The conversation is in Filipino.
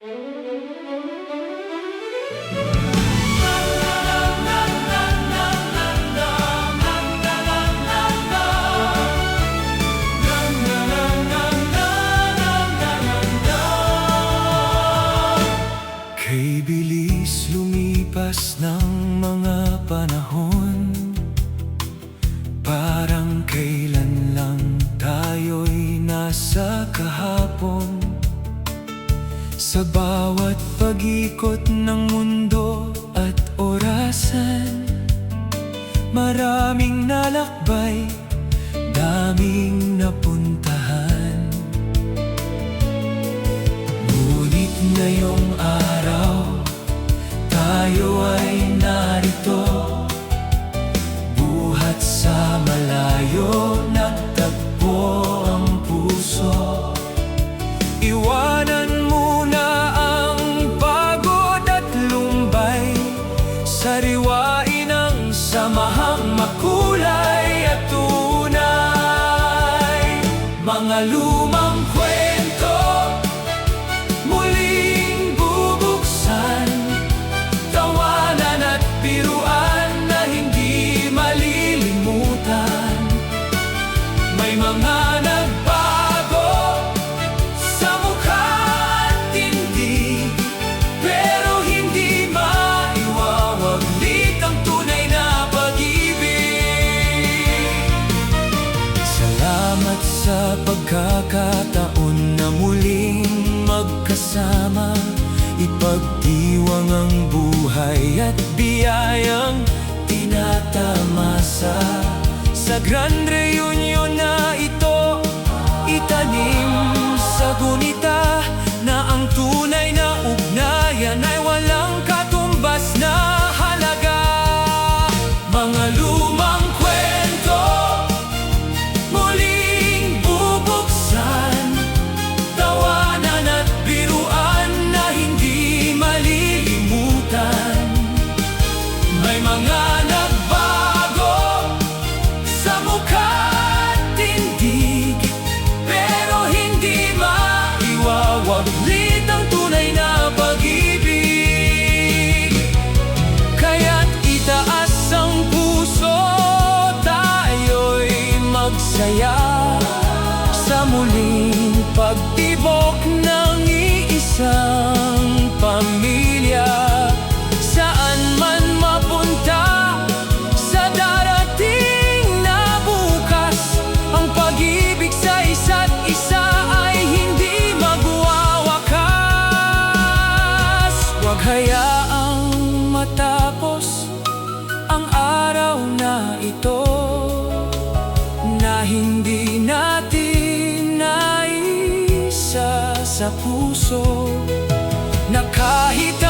Kay bilis lumipas ng mga panahon, parang kailan lang tayo'y nasa kahapon. Sa bawat pag-ikot ng mundo at orasan, maraming nalakbay, daming napuntahan. Ngunit ngayong araw, tayo ay narito, buhat sa malayo, nagtagpo ang puso. Iwanan muna ang pagod at lumbay, sariwain ang samahang makulay at tunay. Mga lumang kwento muling bubuksan, tawanan at biruan na hindi malilimutan. May mga nagbago sa mukha at tindig, pero hindi maiwawaglit ang tunay na pag-ibig. Salamat sa pagkakataon na muling magkasama, ipagdiwang ang buhay at biyayang tinatamasa. Sa grand reunion na ito, itanim sa gunita na ang tunay na ugnayan ay walang katumbas na halaga. Mga lumang kwento muling bubuksan, tawanan at biruan na hindi malilimutan. May mga nagbago sa mukha at tindig, pero hindi maiwawaglit ang tunay na pag-ibig. Kaya't itaas ang puso, tayo'y magsaya sa muling pagtibok ng iisang pamilya. Saan man mapunta sa darating na bukas, ang pag-ibig sa isa't isa ay hindi magwawakas. Huwag hayaang matapos ang araw na ito na hindi natin naisa sa puso, na kahit